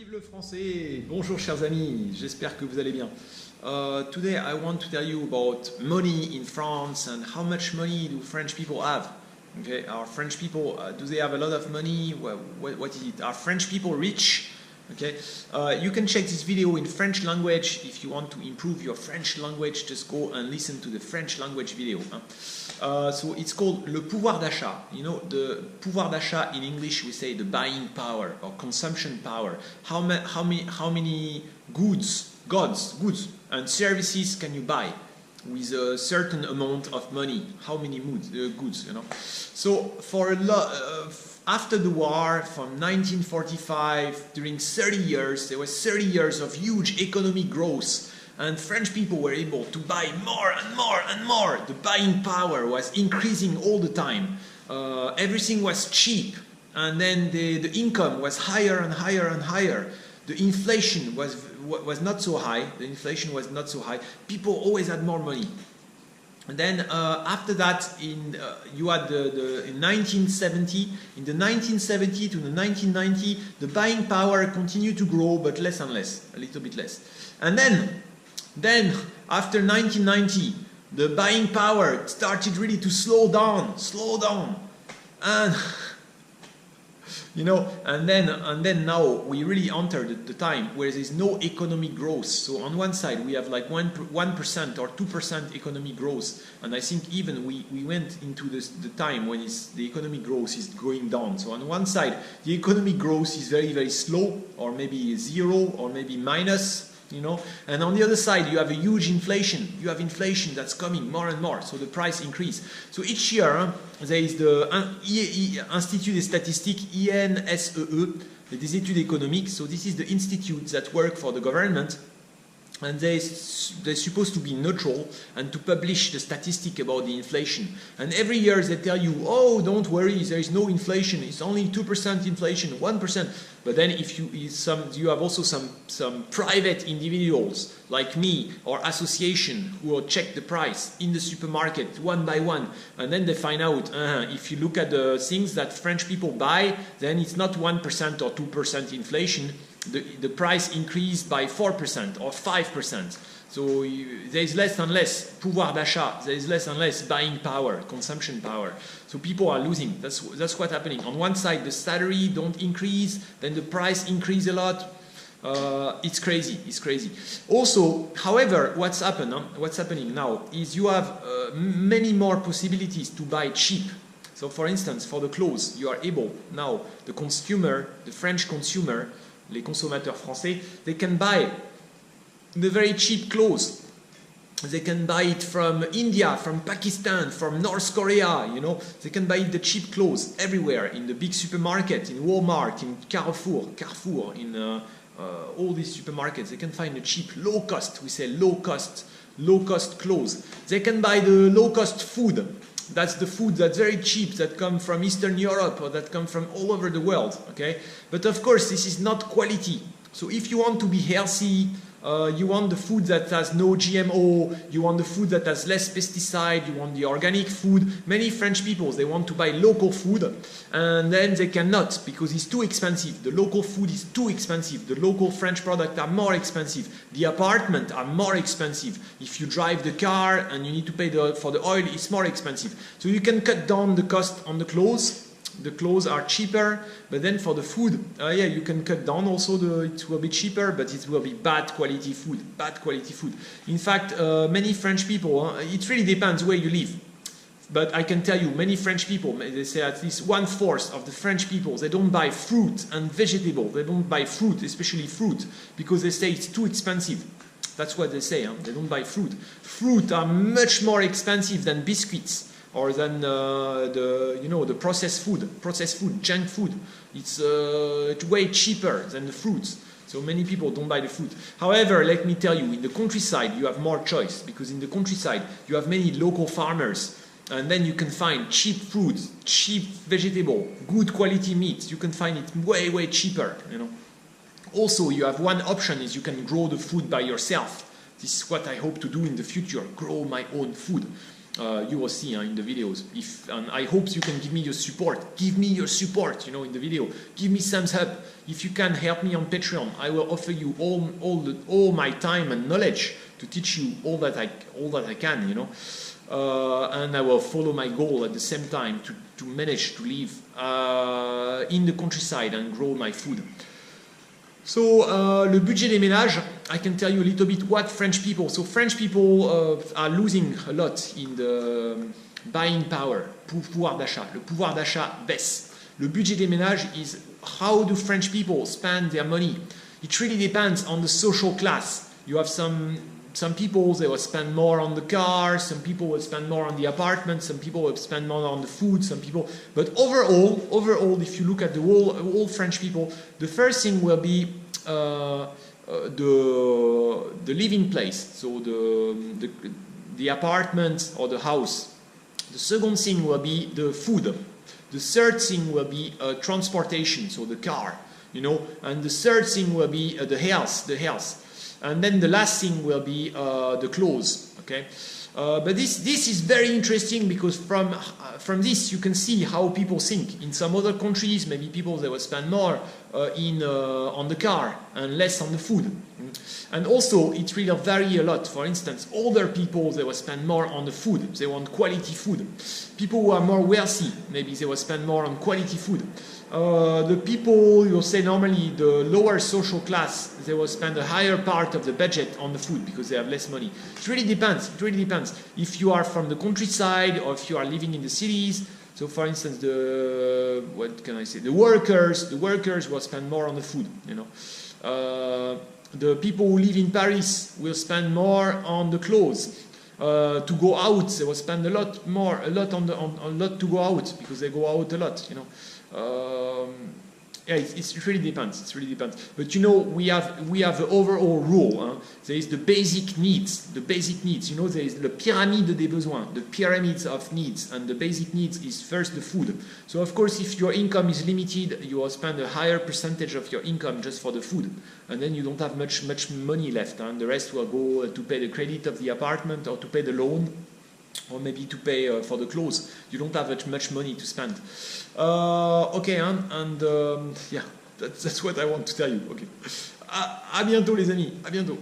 Vive le français! Bonjour chers amis, j'espère que vous allez bien. Today I want to tell you about money in France and how much money do French people have. Okay, are French people, do they have a lot of money? What is it? Are French people rich? Okay, you can check this video in French language. If you want to improve your French language, just go and listen to the French language video. So it's called Le Pouvoir d'Achat. You know, the pouvoir d'achat in English we say the buying power or consumption power. How many goods and services can you buy with a certain amount of money? How many goods, you know? So for a lot. After the war, from 1945, during 30 years, there was 30 years of huge economic growth, and French people were able to buy more and more and more. The buying power was increasing all the time. Everything was cheap, and then the income was higher and higher and higher. The inflation was not so high. People always had more money. And then after that, you had in 1970, in the 1970 to the 1990, the buying power continued to grow, but less and less, a little bit less. And then after 1990, the buying power started really to slow down, and you know, and then now we really entered the time where there is no economic growth. So on one side we have like 1% or 2% economic growth, and I think even we went into the time when the economic growth is going down. So on one side the economic growth is very, very slow, or maybe zero, or maybe minus. You know, and on the other side you have a huge inflation. You have inflation that's coming more and more, so the price increase. So each year there is the Institut des Statistiques, INSEE, des études économiques. So this is the institute that work for the government, and they're supposed to be neutral and to publish the statistic about the inflation. And every year they tell you, oh, don't worry, there is no inflation, it's only 2% inflation, 1%. But then if you have also some private individuals like me or association who will check the price in the supermarket one by one, and then they find out if you look at the things that French people buy, then it's not 1% or 2% inflation. The price increased by 4% or 5%. So there is less and less pouvoir d'achat. There is less and less buying power, consumption power. So people are losing. That's what's happening. On one side, the salary don't increase, then the price increase a lot. It's crazy. It's crazy. Also, however, what's happening now is you have many more possibilities to buy cheap. So, for instance, for the clothes, you are able now, the French consumer, les consommateurs français, they can buy the very cheap clothes. They can buy it from India, from Pakistan, from North Korea, you know. They can buy the cheap clothes everywhere, in the big supermarket, in Walmart, in Carrefour, in all these supermarkets. They can find the cheap, low cost, we say low cost clothes. They can buy the low cost food. That's the food that's very cheap, that come from Eastern Europe or that come from all over the world, okay? But of course, this is not quality. So if you want to be healthy, you want the food that has no GMO, you want the food that has less pesticide, you want the organic food. Many French people, they want to buy local food, and then they cannot because it's too expensive. The local food is too expensive. The local French products are more expensive. The apartments are more expensive. If you drive the car and you need to pay for the oil, it's more expensive. So you can cut down the cost on the clothes. The clothes are cheaper, but then for the food, you can cut down also. It will be cheaper, but it will be bad quality food. In fact, many French people, it really depends where you live. But I can tell you, many French people, they say at least 1/4 of the French people, they don't buy fruit and vegetable. They don't buy fruit, especially fruit, because they say it's too expensive. That's what they say. They don't buy fruit. Fruit are much more expensive than biscuits, or than the processed food, junk food. It's way cheaper than the fruits. So many people don't buy the fruit. However, let me tell you, in the countryside you have more choice, because in the countryside you have many local farmers, and then you can find cheap food, cheap vegetable, good quality meat. You can find it way, way cheaper. You know. Also, you have one option is you can grow the food by yourself. This is what I hope to do in the future, grow my own food. You will see in the videos. And I hope you can give me your support. Give me your support, in the video. Give me thumbs up. If you can help me on Patreon, I will offer you all my time and knowledge to teach you all that I can, and I will follow my goal at the same time to manage to live in the countryside and grow my food. So, le budget des ménages, I can tell you a little bit what French people. So French people are losing a lot in the buying power, pouvoir d'achat. Le pouvoir d'achat baisse. Le budget des ménages is how do French people spend their money. It really depends on the social class. You have some people, they will spend more on the car, some people will spend more on the apartment, some people will spend more on the food, some people. But overall, if you look at the whole French people, the first thing will be the living place, so the apartment or the house. The second thing will be the food. The third thing will be transportation, so the car, and the third thing will be the health. And then the last thing will be the clothes. Okay, but this is very interesting because from this you can see how people think. In some other countries, maybe people they will spend more on the car and less on the food. And also it will vary a lot. For instance, older people they will spend more on the food. They want quality food. People who are more wealthy, maybe they will spend more on quality food. The people, you'll say normally the lower social class, they will spend a higher part of the budget on the food because they have less money. It really depends. If you are from the countryside or if you are living in the cities. So for instance, the workers will spend more on the food, the people who live in Paris will spend more on the clothes. To go out, they will spend a lot to go out because they go out a lot, it really depends. But we have the overall rule. There is the basic needs. There is the pyramide des besoins, the pyramids of needs, and the basic needs is first the food. So of course, if your income is limited, you will spend a higher percentage of your income just for the food, and then you don't have much money left, and the rest will go to pay the credit of the apartment or to pay the loan. Or maybe to pay for the clothes. You don't have much money to spend. Okay, yeah, that's what I want to tell you. Okay. À bientôt les amis, à bientôt.